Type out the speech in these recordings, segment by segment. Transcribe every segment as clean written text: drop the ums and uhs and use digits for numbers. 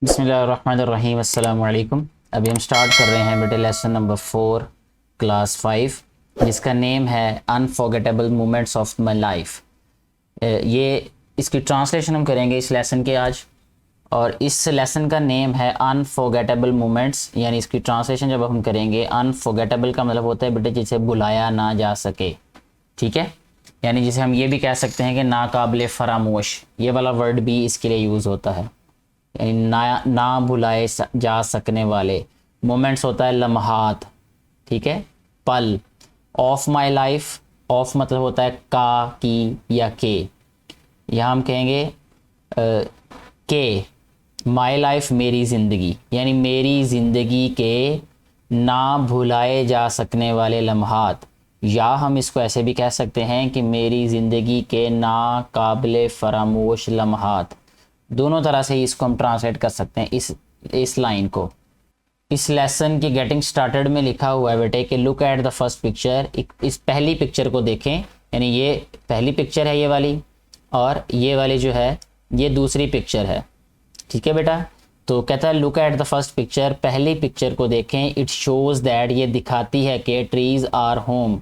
बिस्मिल्लाहिर्रहमानिर्रहीम अस्सलामु अलैकुम। अभी हम स्टार्ट कर रहे हैं बेटे लेसन नंबर 4 क्लास 5 जिसका नेम है unforgettable moments of my life. ये इसकी ट्रांसलेशन हम करेंगे इस लेसन के आज, और इस लेसन का नेम है अनफॉरगेटेबल मोमेंट्स। यानी इसकी ट्रांसलेशन जब हम करेंगे, अनफॉरगेटेबल का मतलब होता है बेटे जिसे भुलाया ना जा सके, ठीक है। यानी जिसे हम ये भी कह सकते हैं कि नाकाबिले फरामोश, ये वाला वर्ड भी इसके लिए यूज़ होता है। यानी ना भुलाए जा सकने वाले। मोमेंट्स होता है लम्हात, ठीक है, पल। ऑफ माई लाइफ, ऑफ मतलब होता है का, की या के। यहाँ हम कहेंगे के। माई लाइफ मेरी ज़िंदगी, यानी मेरी ज़िंदगी के ना भुलाए जा सकने वाले लम्हात, या हम इसको ऐसे भी कह सकते हैं कि मेरी ज़िंदगी के नाकाबिले फरामोश लम्हात। दोनों तरह से इसको हम ट्रांसलेट कर सकते हैं इस लाइन को। इस लेसन की गेटिंग स्टार्टेड में लिखा हुआ है बेटे कि look at the first picture. इस पहली पिक्चर को देखें, यानी ये पहली पिक्चर है ये वाली, और ये वाली जो है ये दूसरी पिक्चर है, ठीक है बेटा। तो कहता है look at the first picture, पहली पिक्चर को देखें। इट शोज़ दैट, ये दिखाती है कि ट्रीज़ आर होम,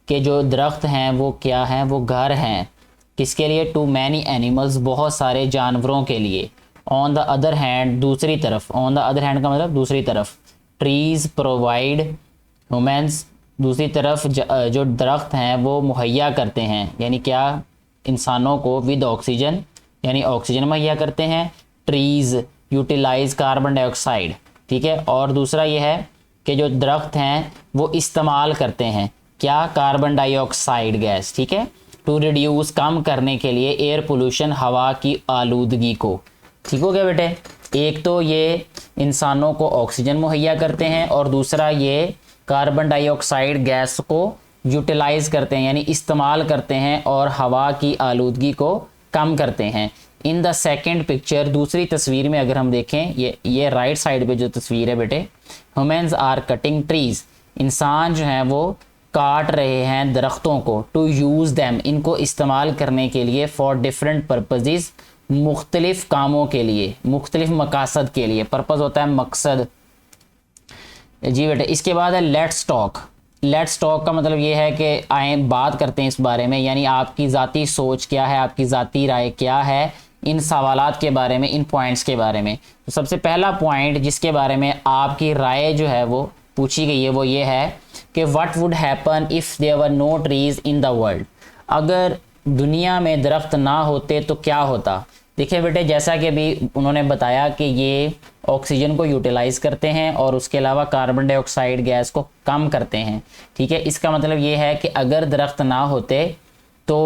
के जो दरख्त हैं वो क्या हैं, वो घर हैं। किसके लिए? टू मैनी एनिमल्स, बहुत सारे जानवरों के लिए। ऑन द अदर हैंड, दूसरी तरफ। ऑन द अदर हैंड का मतलब दूसरी तरफ। ट्रीज़ प्रोवाइड ह्यूमन्स, दूसरी तरफ जो दरख्त हैं वो मुहैया करते हैं, यानी क्या, इंसानों को विद ऑक्सीजन, यानी ऑक्सीजन मुहैया करते हैं। ट्रीज़ यूटिलाइज कार्बन डाइऑक्साइड, ठीक है। और दूसरा ये है कि जो दरख्त हैं वो इस्तेमाल करते हैं क्या, कार्बन डाइऑक्साइड गैस, ठीक है, टू रिड्यूस, कम करने के लिए, एयर पोल्यूशन, हवा की आलूदगी को। ठीक हो गया बेटे। एक तो ये इंसानों को ऑक्सीजन मुहैया करते हैं, और दूसरा ये कार्बन डाइऑक्साइड गैस को यूटिलाइज करते हैं, यानी इस्तेमाल करते हैं, और हवा की आलूदगी को कम करते हैं। इन द सेकेंड पिक्चर, दूसरी तस्वीर में अगर हम देखें, ये राइट साइड पे जो तस्वीर है बेटे, ह्यूमन्स आर कटिंग ट्रीज, इंसान जो हैं वो काट रहे हैं दरख्तों को। टू यूज़ दैम, इनको इस्तेमाल करने के लिए। फॉर डिफरेंट पर्पजेज़, मुख्तलिफ कामों के लिए, मुख्तलिफ मकासद के लिए। पर्पज़ होता है मकसद, जी बेटे। इसके बाद है लेट्स टॉक। लेट्स टॉक का मतलब ये है कि आए बात करते हैं इस बारे में, यानी आपकी ज़ाती सोच क्या है, आपकी ज़ाती राय क्या है इन सवालात के बारे में, इन पॉइंट्स के बारे में। तो सबसे पहला पॉइंट जिसके बारे में आपकी राय जो है वो पूछी गई है वो ये है कि what would happen if there were no trees in the world, अगर दुनिया में दरख्त ना होते तो क्या होता। देखिए बेटे, जैसा कि अभी उन्होंने बताया कि ये ऑक्सीजन को यूटिलाइज करते हैं और उसके अलावा कार्बन डाइऑक्साइड गैस को कम करते हैं, ठीक है। इसका मतलब ये है कि अगर दरख्त ना होते तो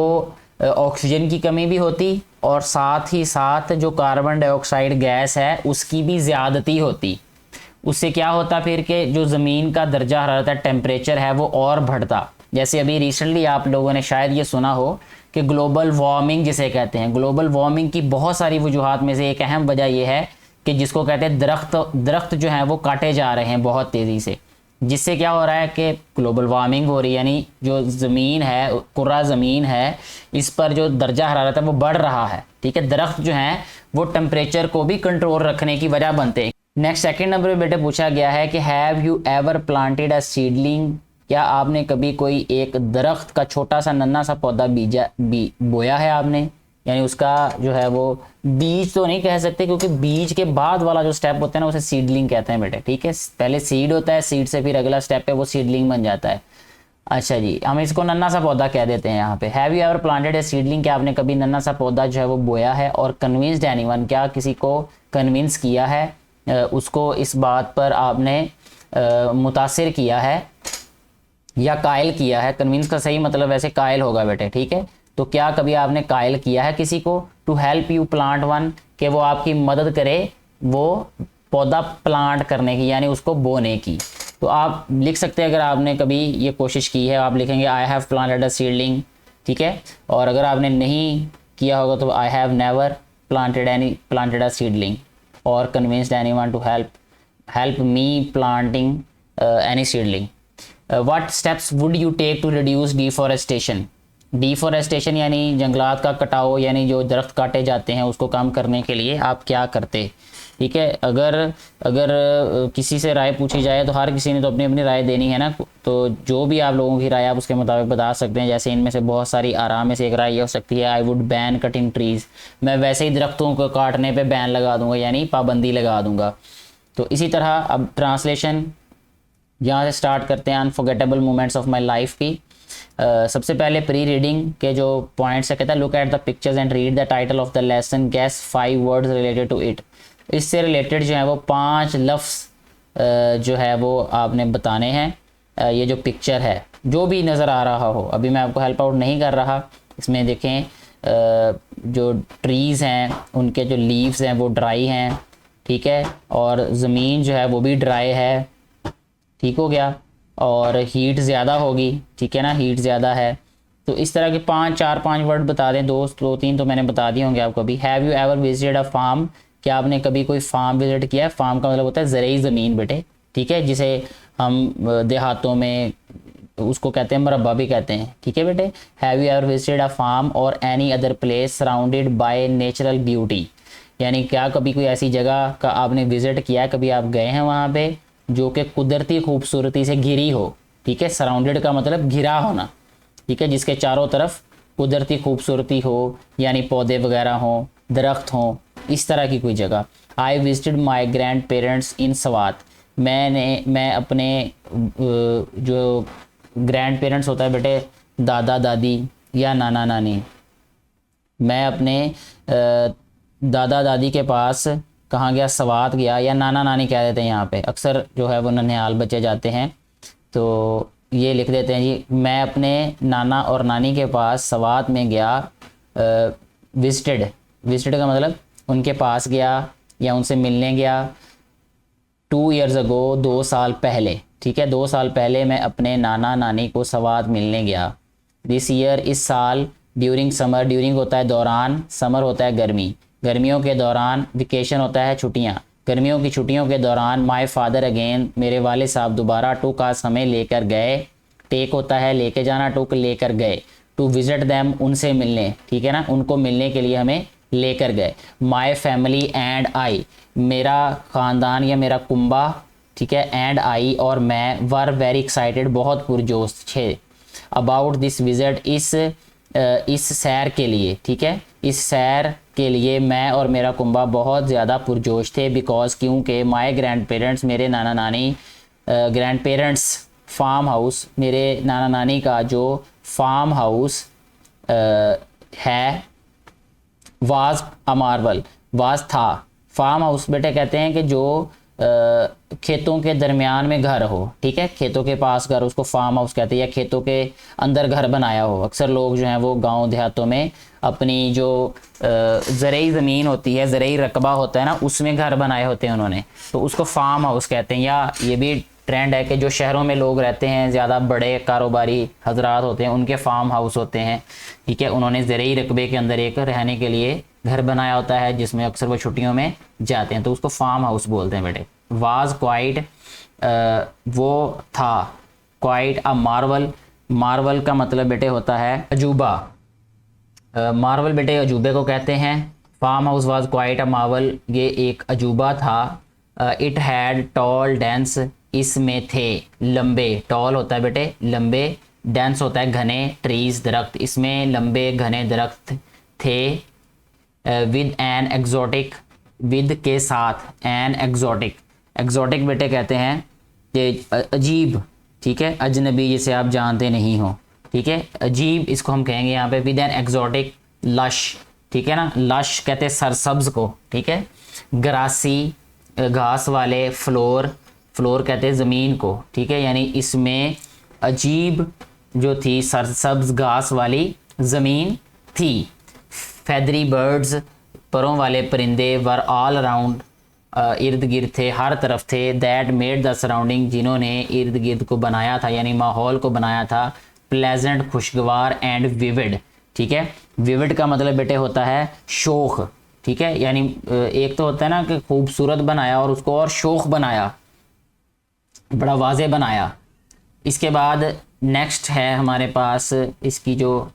ऑक्सीजन की कमी भी होती, और साथ ही साथ जो कार्बन डाइऑक्साइड गैस है उसकी भी ज़्यादती होती। उससे क्या होता फिर कि जो ज़मीन का दर्जा हरारत है, टेम्परेचर है, वो और बढ़ता। जैसे अभी रिसेंटली आप लोगों ने शायद ये सुना हो कि ग्लोबल वार्मिंग जिसे कहते हैं, ग्लोबल वार्मिंग की बहुत सारी वजूहात में से एक अहम वजह यह है कि जिसको कहते हैं दरख्त जो हैं वो काटे जा रहे हैं बहुत तेज़ी से, जिससे क्या हो रहा है कि ग्लोबल वार्मिंग हो रही है, यानी जो ज़मीन है, कुर्रा ज़मीन है, इस पर जो दर्जा हरारत है वो बढ़ रहा है, ठीक है। दरख्त जो हैं वो टेम्परेचर को भी कंट्रोल रखने की वजह बनते हैं। नेक्स्ट सेकंड नंबर पे बेटे पूछा गया है कि have you ever planted a seedling, क्या आपने कभी कोई एक दरख्त का छोटा सा नन्हा सा पौधा बोया है आपने, यानी उसका जो है वो बीज तो नहीं कह सकते क्योंकि बीज के बाद वाला जो स्टेप होता है ना उसे सीडलिंग कहते हैं बेटे, ठीक है। पहले सीड होता है, सीड से फिर अगला स्टेप है वो सीडलिंग बन जाता है। अच्छा जी, हम इसको नन्हा सा पौधा कह देते हैं यहाँ पे। Have you ever planted A seedling, क्या आपने कभी नन्हा सा पौधा जो है वो बोया है। और कन्विंस्ड एनीवन, क्या किसी को कन्विंस किया है, उसको इस बात पर आपने मुतासिर किया है या कायल किया है। कन्विंस का सही मतलब वैसे कायल होगा बेटे, ठीक है। तो क्या कभी आपने कायल किया है किसी को। To help you plant one, कि वो आपकी मदद करे वो पौधा प्लांट करने की, यानी उसको बोने की। तो आप लिख सकते हैं अगर आपने कभी ये कोशिश की है, आप लिखेंगे I have planted a seedling, ठीक है। और अगर आपने नहीं किया होगा तो I have never planted a seedling, और convinced anyone to help me planting any seedling. What steps would you take to reduce deforestation, deforestation यानी जंगलात का कटाव, यानी जो दरख्त काटे जाते हैं उसको कम करने के लिए आप क्या करते। ठीक है, अगर अगर किसी से राय पूछी जाए तो हर किसी ने तो अपनी अपनी राय देनी है ना, तो जो भी आप लोगों की राय आप उसके मुताबिक बता सकते हैं। जैसे इनमें से बहुत सारी आराम में से एक राय ये हो सकती है, I would ban cutting trees, मैं वैसे ही दरख्तों को काटने पे बैन लगा दूंगा, यानी पाबंदी लगा दूंगा। तो इसी तरह अब ट्रांसलेशन यहाँ से स्टार्ट करते हैं unforgettable moments of my life की। सबसे पहले प्री रीडिंग के जो पॉइंट्स है, कहता है look at the pictures and read the title of the lesson, guess 5 words related to it. इससे रिलेटेड जो है वो 5 लफ्ज़ जो है वो आपने बताने हैं। ये जो पिक्चर है जो भी नज़र आ रहा हो, अभी मैं आपको हेल्प आउट नहीं कर रहा, इसमें देखें जो ट्रीज़ हैं उनके जो लीव्स हैं वो ड्राई हैं, ठीक है, और ज़मीन जो है वो भी ड्राई है, ठीक हो गया, और हीट ज़्यादा होगी, ठीक है ना, हीट ज़्यादा है। तो इस तरह के 4-5 वर्ड बता दें, 2-3 तो मैंने बता दिए होंगे आपको अभी। Have you ever visited a farm, क्या आपने कभी कोई फार्म विजिट किया है? फार्म का मतलब होता है ज़रई ज़मीन बेटे, ठीक है, जिसे हम देहातों में उसको कहते हैं मरब्बा भी कहते हैं, ठीक है बेटे। Have you ever visited a farm और any other place surrounded by natural beauty, यानी क्या कभी कोई ऐसी जगह का आपने विजिट किया है, कभी आप गए हैं वहाँ पे जो कि कुदरती खूबसूरती से घिरी हो, ठीक है, सराउंडेड का मतलब घिरा होना, ठीक है, जिसके चारों तरफ कुदरती खूबसूरती हो, यानी पौधे वगैरह हों, दरख्त हों, इस तरह की कोई जगह। I visited my grand parents इन सवात, मैं अपने जो ग्रैंड पेरेंट्स होता है बेटे, दादा दादी या नाना नानी, मैं अपने दादा दादी के पास कहाँ गया? सवात गया, या नाना नानी कह देते हैं यहाँ पे, अक्सर जो है वो नन्हेयाल बच्चे जाते हैं तो ये लिख देते हैं जी, मैं अपने नाना और नानी के पास सवात में गया। विजिटेड का मतलब उनके पास गया या उनसे मिलने गया। 2 years ago, 2 साल पहले, ठीक है, 2 साल पहले मैं अपने नाना नानी को सवात मिलने गया। दिस ईयर, इस साल। ड्यूरिंग समर, ड्यूरिंग होता है दौरान, समर होता है गर्मी, गर्मियों के दौरान। वेकेशन होता है छुट्टियाँ, गर्मियों की छुट्टियों के दौरान। माय फादर अगेन, मेरे वाले साहब दोबारा। टू का हमें लेकर गए, टेक होता है लेके जाना, टुक लेकर गए। टू विजिट दैम, उनसे मिलने, ठीक है ना, उनको मिलने के लिए हमें लेकर गए। माय फैमिली एंड आई, मेरा ख़ानदान या मेरा कुंबा, ठीक है, एंड आई और मैं, वर वेरी एक्साइटेड, बहुत पुरजोश थे। अबाउट दिस विजिट, इस सैर के लिए, ठीक है, इस सैर के लिए मैं और मेरा कुंबा बहुत ज़्यादा पुरजोश थे। बिकॉज, क्योंकि माय ग्रैंड पेरेंट्स, मेरे नाना नानी, ग्रैंड पेरेंट्स फार्म हाउस, मेरे नाना नानी का जो फार्म हाउस है, वाज अ मार्वल, वाज था। फार्म हाउस बेटे कहते हैं कि जो खेतों के दरमियान में घर हो, ठीक है, खेतों के पास घर, उसको फार्म हाउस कहते हैं, या खेतों के अंदर घर बनाया हो। अक्सर लोग जो हैं वो गांव देहातों में अपनी जो ज़रई ज़मीन होती है, ज़रई रकबा होता है ना, उसमें घर बनाए होते हैं उन्होंने, तो उसको फार्म हाउस कहते हैं। या ये भी ट्रेंड है कि जो शहरों में लोग रहते हैं, ज़्यादा बड़े कारोबारी हजरात होते हैं, उनके फार्म हाउस होते हैं, ठीक है, उन्होंने ज़रई रकबे के अंदर एक रहने के लिए घर बनाया होता है, जिसमें अक्सर वो छुट्टियों में जाते हैं, तो उसको फार्म हाउस बोलते हैं बेटे। वाज क्वाइट, वो था। क्वाइट अ मार्वल, मार्वल का मतलब बेटे होता है अजूबा। मार्वल बेटे अजूबे को कहते हैं। Farm house was quite a marvel, ये एक अजूबा था। इट हैड टॉल डेंस, इसमें थे लंबे, टॉल होता है बेटे लंबे, डेंस होता है घने, ट्रीज दरख्त, इसमें लंबे घने दरख्त थे। विद एन एग्जॉटिक, विद के साथ, एन एग्जॉटिक, एग्जॉटिक बेटे कहते हैं कि अजीब, ठीक है, अजनबी जिसे आप जानते नहीं हो, ठीक है, अजीब इसको हम कहेंगे यहाँ पे। विद एन एग्जॉटिक, लश, ठीक है ना, लश कहते हैं सरसब्ज को, ठीक है, ग्रासी घास वाले, फ्लोर, फ्लोर कहते हैं ज़मीन को, ठीक है, यानी इसमें अजीब जो थी सरसब्ज घास वाली ज़मीन थी। फेदरी बर्ड्स, परों वाले परिंदे, वर ऑल अराउंड, इर्द गिर्द थे, हर तरफ थे। दैट मेड द सराउंडिंग, जिन्होंने इर्द गिर्द को बनाया था, यानी माहौल को बनाया था, प्लेजेंट खुशगवार, एंड विविड, ठीक है, विविड का मतलब बेटे होता है शोख, ठीक है, यानी एक तो होता है ना कि खूबसूरत बनाया और उसको और शोख बनाया, बड़ा वाज़े बनाया। इसके बाद नेक्स्ट है हमारे पास इसकी जो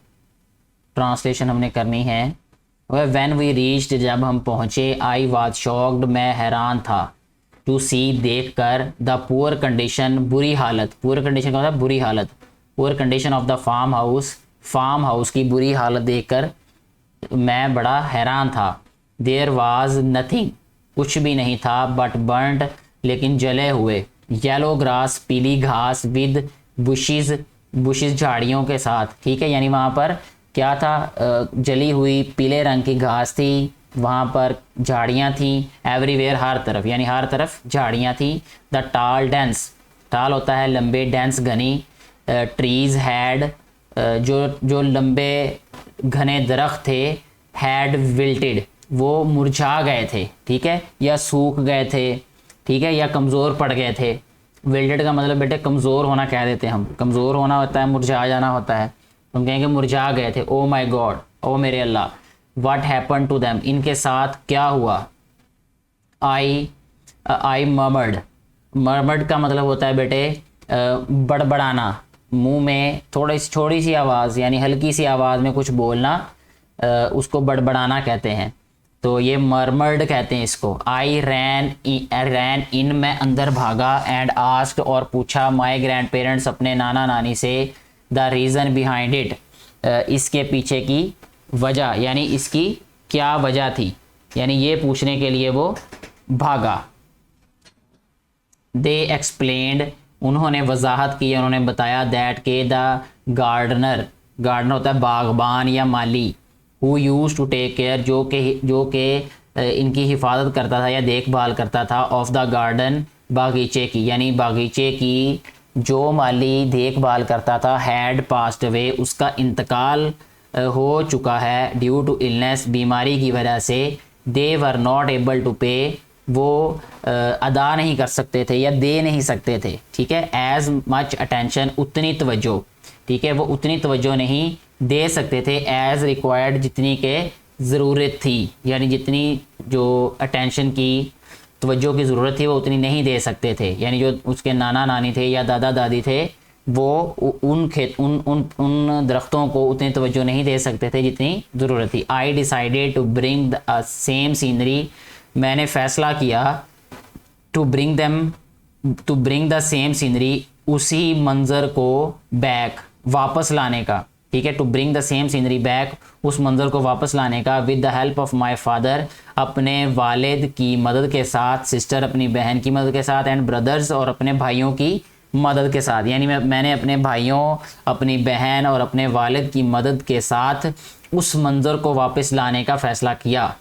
ट्रांसलेशन हमने करनी है। वह व्हेन वी रीच्ड, जब हम पहुँचे, आई वाज शॉक्ड, मैं हैरान था, टू सी, देख कर, द पुअर कंडीशन, बुरी हालत, पुअर कंडीशन का मतलब बुरी हालत, poor condition of the farm house, farm house की बुरी हालत देखकर मैं बड़ा हैरान था। देयर वाज नथिंग, कुछ भी नहीं था, बट बर्न्ड, लेकिन जले हुए, येलो ग्रास, पीली घास, विद बुशिज, बुशिज झाड़ियों के साथ, ठीक है। यानी वहाँ पर क्या था, जली हुई पीले रंग की घास थी, वहाँ पर झाड़ियाँ थी, एवरीवेयर, हर तरफ, यानी हर तरफ झाड़ियाँ थी। द टाल डेंस, टाल होता है लंबे, डेंस घनी, ट्रीज हैड, जो लंबे घने दरख्त थे, हैड विल्टेड, वो मुरझा गए थे, ठीक है, या सूख गए थे, ठीक है, या कमज़ोर पड़ गए थे। विल्टेड का मतलब बेटे कमज़ोर होना कह देते हैं हम, कमज़ोर होना होता है, मुरझा जाना होता है, हम कहेंगे मुरझा गए थे। ओ माई गॉड, ओ मेरे अल्लाह, व्हाट हैपन टू देम, इनके साथ क्या हुआ। आई मर्मर्ड, मर्मर्ड का मतलब होता है बेटे बड़बड़ाना, मुंह में छोटी सी आवाज़, यानी हल्की सी आवाज़ में कुछ बोलना, उसको बड़बड़ाना कहते हैं। तो ये मर्मर्ड कहते हैं इसको। आई रैन इन, मैं अंदर भागा, एंड आस्क्ड, और पूछा, माय ग्रैंड पेरेंट्स, अपने नाना नानी से, द रीज़न बिहाइंड इट, इसके पीछे की वजह, यानी इसकी क्या वजह थी, यानी ये पूछने के लिए वो भागा। दे एक्सप्लेन्ड, उन्होंने वजाहत की, उन्होंने बताया, दैट के द गार्डनर, गार्डनर होता है बागबान या माली, who use to take care, जो के इनकी हिफाजत करता था या देखभाल करता था, ऑफ द गार्डन, बागीचे की, यानी बागीचे की जो माली देखभाल करता था, हैड पास्ड अवे, उसका इंतकाल हो चुका है, ड्यू टू इलनेस, बीमारी की वजह से, दे वर नॉट एबल टू पे, वो अदा नहीं कर सकते थे या दे नहीं सकते थे, ठीक है, एज मच अटेंशन, उतनी तवज्जो, ठीक है, वो उतनी तवज्जो नहीं दे सकते थे, एज रिक्वायर्ड, जितनी के ज़रूरत थी, यानी जितनी जो अटेंशन की तवज्जो की ज़रूरत थी वो उतनी नहीं दे सकते थे, यानी जो उसके नाना नानी थे या दादा दादी थे वो उन दरख्तों को उतनी तवज्जो नहीं दे सकते थे जितनी ज़रूरत थी। I decided to bring the same scenery, मैंने फ़ैसला किया, to bring the same scenery, उसी मंज़र को बैक, वापस लाने का, ठीक है, to bring the same scenery back, उस मंज़र को वापस लाने का, with the help of my father, अपने वालिद की मदद के साथ, सिस्टर अपनी बहन की मदद के साथ, एंड ब्रदर्स, और अपने भाइयों की मदद के साथ, यानी मैंने अपने भाइयों, अपनी बहन और अपने वालिद की मदद के साथ उस मंज़र को वापस लाने का फ़ैसला किया,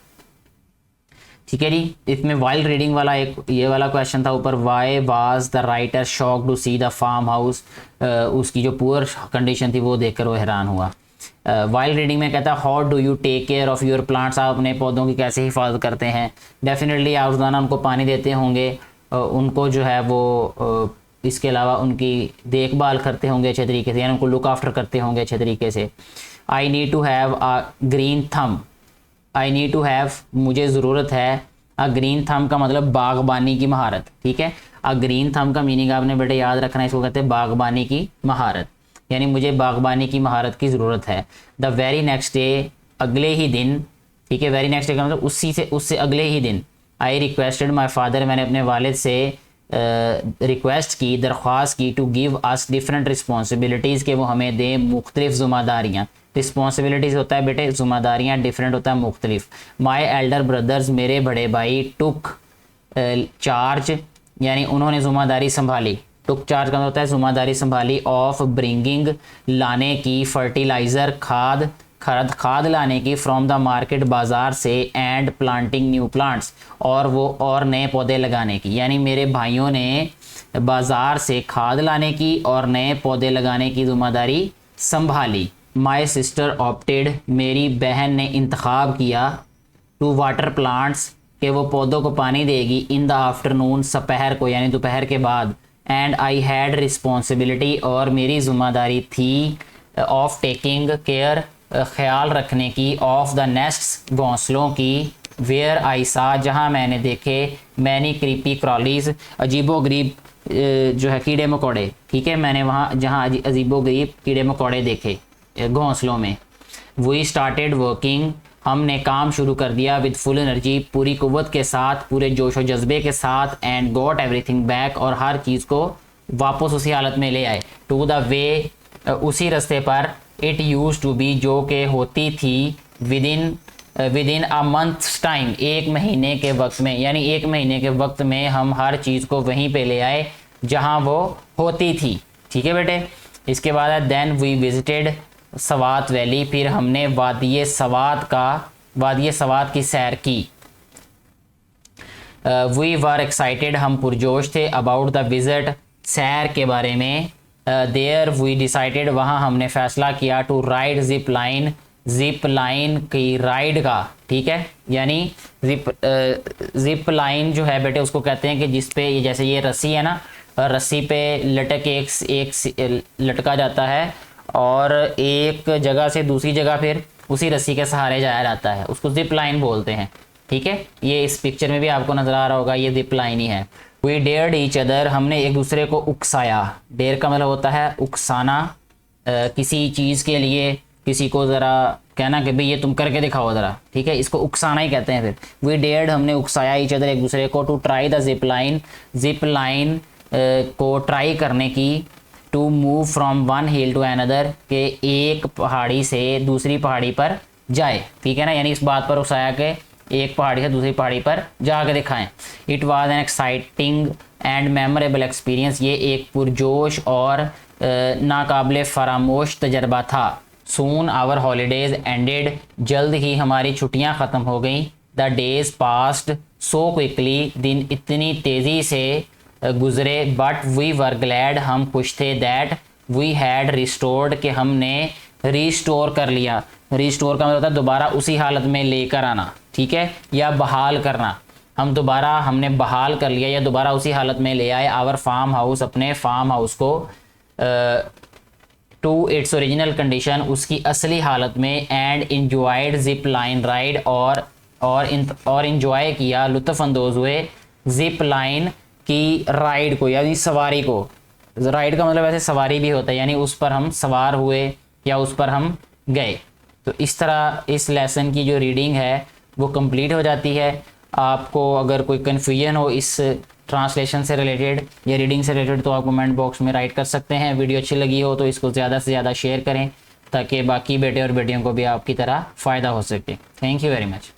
ठीक है जी। इसमें वाइल्ड रीडिंग वाला एक ये वाला क्वेश्चन था ऊपर, why was the writer shock to see the farm house, उसकी जो पुअर कंडीशन थी वो देखकर वो हैरान हुआ। वाइल्ड रीडिंग में कहता है, how do you take care of your plants, आप अपने पौधों की कैसे हिफाजत करते हैं। डेफिनेटली आप रोज़ाना उनको पानी देते होंगे, उनको जो है वो इसके अलावा उनकी देखभाल करते होंगे अच्छे तरीके से, यानी उनको लुक आफ्टर करते होंगे अच्छे तरीके से। I need to have a green thumb, I need to have, मुझे ज़रूरत है, अ ग्रीन थंब का मतलब बागबानी की महारत, ठीक है। अ ग्रीन थंब का मीनिंग आपने बेटे याद रखना है, इसको कहते हैं बागबानी की महारत, यानी मुझे बागबानी की महारत की ज़रूरत है। द वेरी नेक्स्ट डे, अगले ही दिन, ठीक है, वेरी नेक्स्ट डे का मतलब उससे अगले ही दिन। आई रिक्वेस्टेड माई फादर, मैंने अपने वालिद से रिक्वेस्ट की, दरख्वास्त की, to give us different responsibilities, के वो हमें दें मुख्तलिफ ज़िम्मेदारियाँ। रिस्पॉन्सिबिलिटीज़ होता है बेटे ज़िम्मेदारियाँ, डिफरेंट होता है मुख्तलिफ। माई एल्डर ब्रदर्स, मेरे बड़े भाई, टुक चार्ज, यानी उन्होंने ज़िम्मेदारी संभाली, टुक चार्ज का होता है ज़िम्मेदारी संभाली, ऑफ ब्रिंगिंग, लाने की, फर्टिलाइज़र, खाद लाने की, फ्रॉम द मार्केट, बाज़ार से, एंड प्लांटिंग न्यू प्लांट्स, और नए पौधे लगाने की, यानी मेरे भाइयों ने बाज़ार से खाद लाने की और नए पौधे लगाने की ज़िम्मेदारी संभाली। माई सिस्टर ऑप्टेड, मेरी बहन ने इंतखाब किया, टू वाटर प्लांट्स, के वो पौधों को पानी देगी, इन द आफ्टरनून, सपहर को, यानी दोपहर के बाद, एंड आई हैड रिस्पॉन्सिबिलिटी, और मेरी ज़िम्मेदारी थी, ऑफ टेकिंग केयर, ख्याल रखने की, ऑफ द नेस्ट्स, घोंसलों की, वेयर आई सा, जहाँ मैंने देखे, मैनी क्रीपी क्रॉलीज, अजीबोगरीब जो है कीड़े मकोड़े, ठीक है, मैंने वहाँ जहाँ अजीबोगरीब कीड़े मकोड़े देखे घोंसलों में। वी स्टार्टेड वर्किंग, हमने काम शुरू कर दिया, विद फुल एनर्जी, पूरी कुव्वत के साथ, पूरे जोश और जज्बे के साथ, एंड गॉट एवरीथिंग बैक, और हर चीज़ को वापस उसी हालत में ले आए, टू द वे, उसी रास्ते पर, इट यूज टू बी, जो कि होती थी, विदिन अ मंथ्स टाइम, एक महीने के वक्त में, यानी एक महीने के वक्त में हम हर चीज़ को वहीं पे ले आए जहां वो होती थी। ठीक है बेटे। इसके बाद है then we visited Swat valley, फिर हमने वादिये सवात की सैर की। वी वर एक्साइटेड, हम पुरजोश थे, अबाउट द विजिट, सैर के बारे में। देयर वी डिसाइडेड, वहाँ हमने फैसला किया, टू राइड जिप लाइन की राइड का। ठीक है, यानी जिप लाइन जो है बेटे उसको कहते हैं कि जिस पे ये, जैसे ये रस्सी है ना, रस्सी पे लटक एक लटका जाता है और एक जगह से दूसरी जगह फिर उसी रस्सी के सहारे जाया जाता है, उसको जिप लाइन बोलते हैं। ठीक है, ये इस पिक्चर में भी आपको नजर आ रहा होगा, ये जिप लाइन ही है। वी डेयर्ड ईच अदर, हमने एक दूसरे को उकसाया। डेयर का मतलब होता है उकसाना, किसी चीज़ के लिए किसी को ज़रा कहना कि भाई ये तुम करके दिखाओ ज़रा। ठीक है, इसको उकसाना ही कहते हैं। फिर वी डेयर्ड, हमने उकसाया, ईच अदर, एक दूसरे को, to try the zip line को ट्राई करने की, to move from one hill to another, के एक पहाड़ी से दूसरी पहाड़ी पर जाए। ठीक है ना, यानी इस बात पर उकसाया कि एक पहाड़ी से दूसरी पहाड़ी पर जाकर दिखाएं। It was an exciting and memorable experience, ये एक पुरजोश और नाकाबिले फरामोश तजर्बा था। सून आवर हॉलीडेज एंडेड, जल्द ही हमारी छुट्टियां ख़त्म हो गई। The days passed so quickly, दिन इतनी तेज़ी से गुजरे। बट वी वर ग्लैड, हम खुश थे, दैट वी हैड रिस्टोर्ड, कि हमने रिस्टोर कर लिया। रिस्टोर का मतलब होता है दोबारा उसी हालत में लेकर आना। ठीक है, या बहाल करना, हमने बहाल कर लिया या दोबारा उसी हालत में ले आए। आवर फार्म हाउस, अपने फार्म हाउस को, टू इट्स ओरिजिनल कंडीशन, उसकी असली हालत में। And enjoyed zip line ride, और इंजॉय किया, लुत्फ़ अंदोज हुए, जिप लाइन की राइड को, यानी सवारी को। राइड का मतलब वैसे सवारी भी होता है, यानी उस पर हम सवार हुए या उस पर हम गए। तो इस तरह इस लेसन की जो रीडिंग है वो कंप्लीट हो जाती है। आपको अगर कोई कन्फ्यूजन हो इस ट्रांसलेशन से रिलेटेड या रीडिंग से रिलेटेड तो आप कमेंट बॉक्स में राइट कर सकते हैं। वीडियो अच्छी लगी हो तो इसको ज़्यादा से ज़्यादा शेयर करें ताकि बाकी बेटे और बेटियों को भी आपकी तरह फ़ायदा हो सके। Thank you very much.